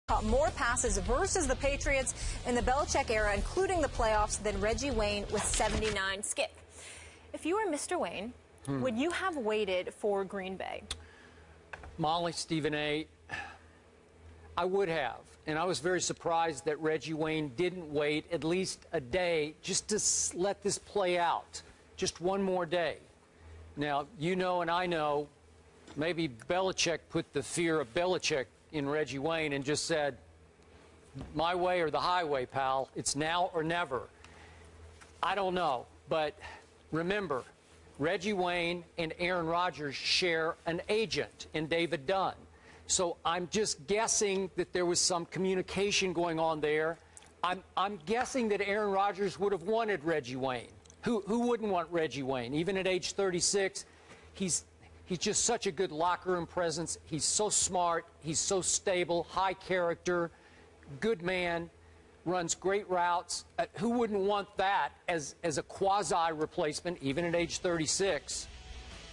Caught more passes versus the Patriots in the Belichick era, including the playoffs, than Reggie Wayne with 79. Skip, if you were Mr. Wayne, would you have waited for Green Bay? Molly, Stephen A., I would have. And I was very surprised that Reggie Wayne didn't wait at least a day just to let this play out. Just one more day. Now, you know and I know, maybe Belichick put the fear of Belichick in Reggie Wayne and just said, my way or the highway, pal. It's now or never. I don't know. But remember, Reggie Wayne and Aaron Rodgers share an agent in David Dunn. So I'm just guessing that there was some communication going on there. I'm guessing that Aaron Rodgers would have wanted Reggie Wayne. Who wouldn't want Reggie Wayne? Even at age 36, he's just such a good locker room presence. He's so smart. He's so stable, high character, good man, runs great routes. Who wouldn't want that as a quasi-replacement, even at age 36,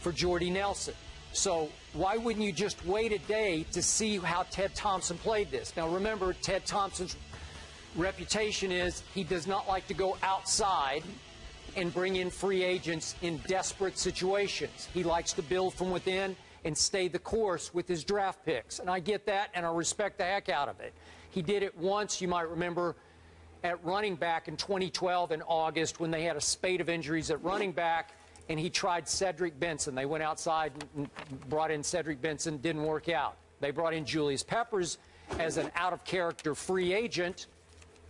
for Jordy Nelson? So why wouldn't you just wait a day to see how Ted Thompson played this? Now, remember, Ted Thompson's reputation is he does not like to go outside and bring in free agents in desperate situations. He likes to build from within and stay the course with his draft picks. And I get that, and I respect the heck out of it. He did it once, you might remember, at running back in 2012 in August when they had a spate of injuries at running back, and he tried Cedric Benson. They went outside and brought in Cedric Benson. Didn't work out. They brought in Julius Peppers as an out-of-character free agent,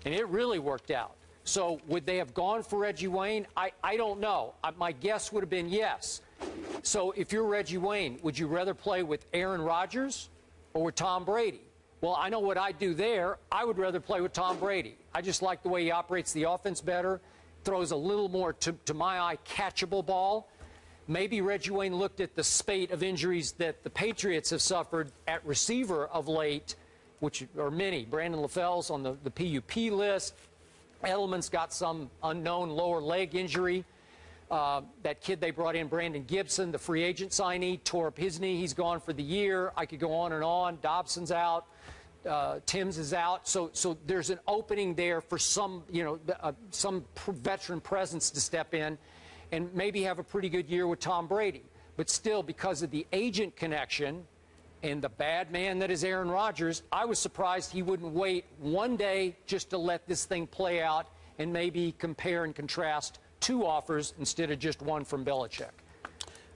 and it really worked out. So would they have gone for Reggie Wayne? I don't know. My guess would have been yes. So if you're Reggie Wayne, would you rather play with Aaron Rodgers or with Tom Brady? Well, I know what I'd do there. I would rather play with Tom Brady. I just like the way he operates the offense better, throws a little more, to my eye, catchable ball. Maybe Reggie Wayne looked at the spate of injuries that the Patriots have suffered at receiver of late, which are many. Brandon LaFell's on the PUP list. Edelman's got some unknown lower leg injury. That kid they brought in, Brandon Gibson, the free agent signee, tore up his knee. He's gone for the year. I could go on and on. Dobson's out. Timms is out. So there's an opening there for some, some veteran presence to step in and maybe have a pretty good year with Tom Brady. But still, because of the agent connection and the bad man that is Aaron Rodgers, I was surprised he wouldn't wait one day just to let this thing play out and maybe compare and contrast two offers instead of just one from Belichick.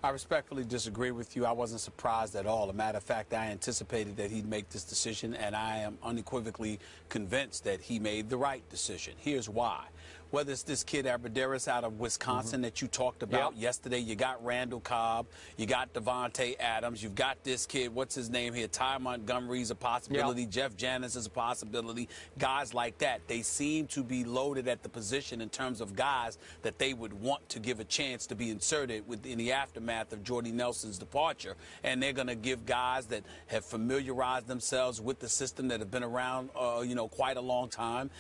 I respectfully disagree with you. I wasn't surprised at all. As a matter of fact, I anticipated that he'd make this decision, and I am unequivocally convinced that he made the right decision. Here's why. Whether it's this kid Abderrahmane out of Wisconsin that you talked about yesterday, you got Randall Cobb, you got Devontae Adams, you've got this kid, what's his name here, Ty Montgomery's a possibility, Jeff Janis is a possibility, guys like that. They seem to be loaded at the position in terms of guys that they would want to give a chance to be inserted in the aftermath of Jordy Nelson's departure. And they're going to give guys that have familiarized themselves with the system, that have been around, quite a long time,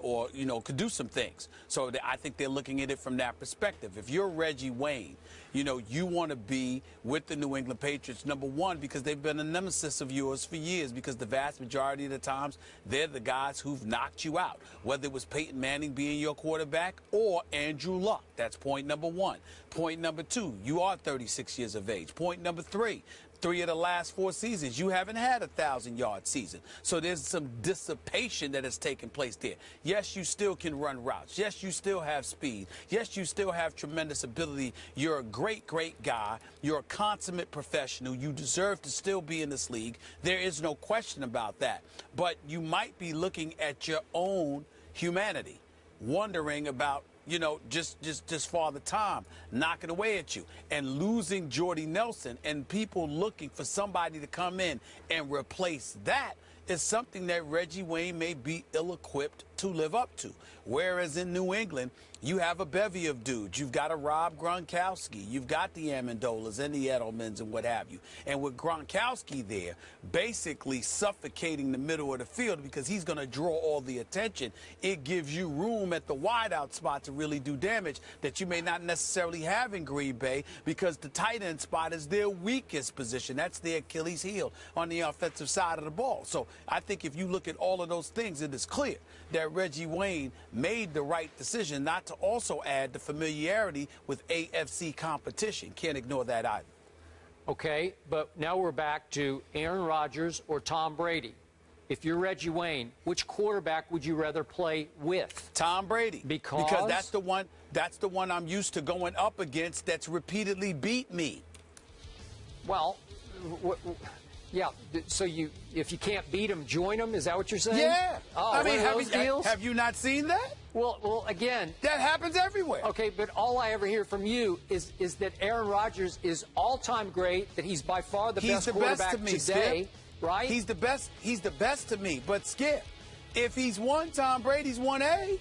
or could do some things. So I think they're looking at it from that perspective. If you're Reggie Wayne, you want to be with the New England Patriots, number one, because they've been a nemesis of yours for years, because the vast majority of the times, they're the guys who've knocked you out, whether it was Peyton Manning being your quarterback or Andrew Luck. That's point number one. Point number two, you are 36 years of age. Point number three, 3 of the last 4 seasons, you haven't had a 1,000-yard season. So there's some dissipation that has taken place there. Yes, you still can run routes. Yes, you still have speed. Yes, you still have tremendous ability. You're a great, great guy. You're a consummate professional. You deserve to still be in this league. There is no question about that. But you might be looking at your own humanity, wondering about just Father Time knocking away at you and losing Jordy Nelson, and people looking for somebody to come in and replace that is something that Reggie Wayne may be ill-equipped to live up to. Whereas in New England, you have a bevy of dudes. You've got a Rob Gronkowski. You've got the Amendolas and the Edelmans and what have you. And with Gronkowski there, basically suffocating the middle of the field because he's going to draw all the attention, it gives you room at the wideout spot to really do damage that you may not necessarily have in Green Bay because the tight end spot is their weakest position. That's their Achilles heel on the offensive side of the ball. So I think if you look at all of those things, it is clear that Reggie Wayne made the right decision not to also add the familiarity with AFC competition. Can't ignore that either. Okay, but now we're back to Aaron Rodgers or Tom Brady. If you're Reggie Wayne, which quarterback would you rather play with? Tom Brady. Because that's the one I'm used to going up against that's repeatedly beat me. Well, yeah, so if you can't beat him, join him? Is that what you're saying? Yeah. Oh, I mean, deals? have you not seen that? Well, again, that happens everywhere. Okay, but all I ever hear from you is that Aaron Rodgers is all-time great, that he's by far the best quarterback to me, today, Skip. right? He's the best to me. But Skip, if he's one, Tom Brady's 1A.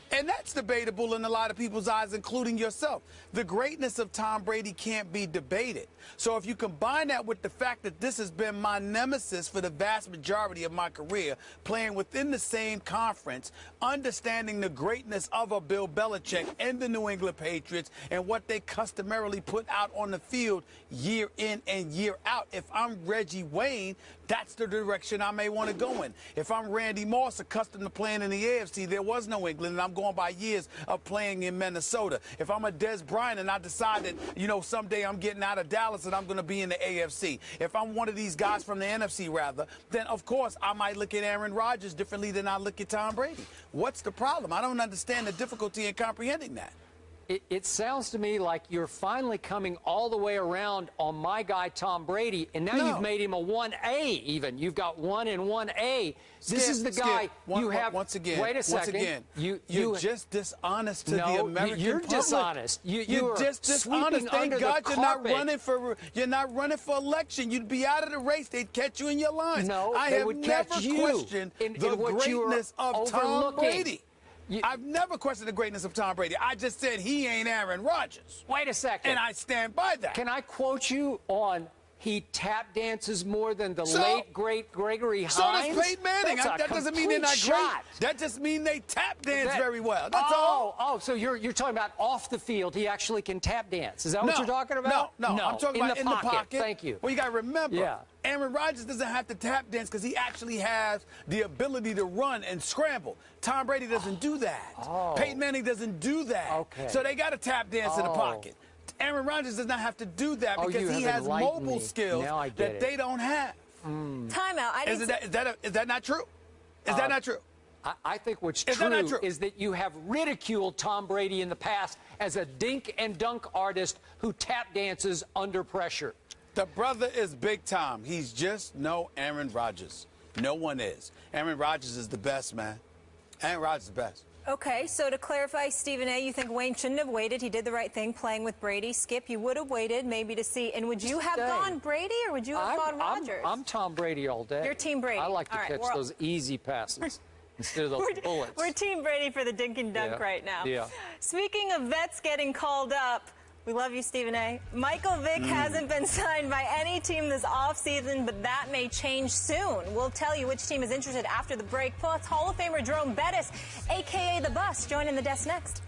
And that's debatable in a lot of people's eyes, including yourself. The greatness of Tom Brady can't be debated. So if you combine that with the fact that this has been my nemesis for the vast majority of my career, playing within the same conference, understanding the greatness of a Bill Belichick and the New England Patriots and what they customarily put out on the field year in and year out, if I'm Reggie Wayne, that's the direction I may want to go in. If I'm Randy Moss, accustomed to playing in the AFC, there was no England, and I'm going by years of playing in Minnesota. If I'm a Des Bryant and I decide that, someday I'm getting out of Dallas and I'm going to be in the AFC. If I'm one of these guys from the NFC, rather, then, of course, I might look at Aaron Rodgers differently than I look at Tom Brady. What's the problem? I don't understand the difficulty in comprehending that. It sounds to me like you're finally coming all the way around on my guy Tom Brady, and now you've made him a 1A even. You've got 1 and 1A. This is the guy you have. Once again, wait a second. Once again, you're just dishonest to the American you're public. Dishonest. You're just dishonest. Thank God you're not running for election. You'd be out of the race. They'd catch you in your lines. No, I they have would never catch you questioned the greatness of Tom Brady. I've never questioned the greatness of Tom Brady. I just said he ain't Aaron Rodgers. Wait a second. And I stand by that. Can I quote you on he tap dances more than the late, great Gregory Hines? So does Peyton Manning. That doesn't mean they're not great. That just means they tap dance very well. That's all. Oh, so you're talking about off the field. He actually can tap dance. Is that what you're talking about? No. I'm talking about in the pocket. Thank you. Well, you got to remember, Aaron Rodgers doesn't have to tap dance because he actually has the ability to run and scramble. Tom Brady doesn't do that. Peyton Manning doesn't do that. Okay. So they got to tap dance in the pocket. Aaron Rodgers does not have to do that because he has mobile skills that they don't have. Timeout. Is that not true? Is that not true? I think what's true is that you have ridiculed Tom Brady in the past as a dink and dunk artist who tap dances under pressure. The brother is big time. He's just no Aaron Rodgers. No one is. Aaron Rodgers is the best, man. Aaron Rodgers is the best. Okay, so to clarify, Stephen A., you think Wayne shouldn't have waited. He did the right thing playing with Brady. Skip, you would have waited maybe to see. And would you have gone Brady or would you have gone Rodgers? I'm Tom Brady all day. You're Team Brady. I like to catch those easy passes instead of those bullets. We're Team Brady for the dink and dunk right now. Yeah. Speaking of vets getting called up, we love you, Stephen A. Michael Vick hasn't been signed by any team this offseason, but that may change soon. We'll tell you which team is interested after the break. Plus, Hall of Famer Jerome Bettis, a.k.a. The Bus, joining the desk next.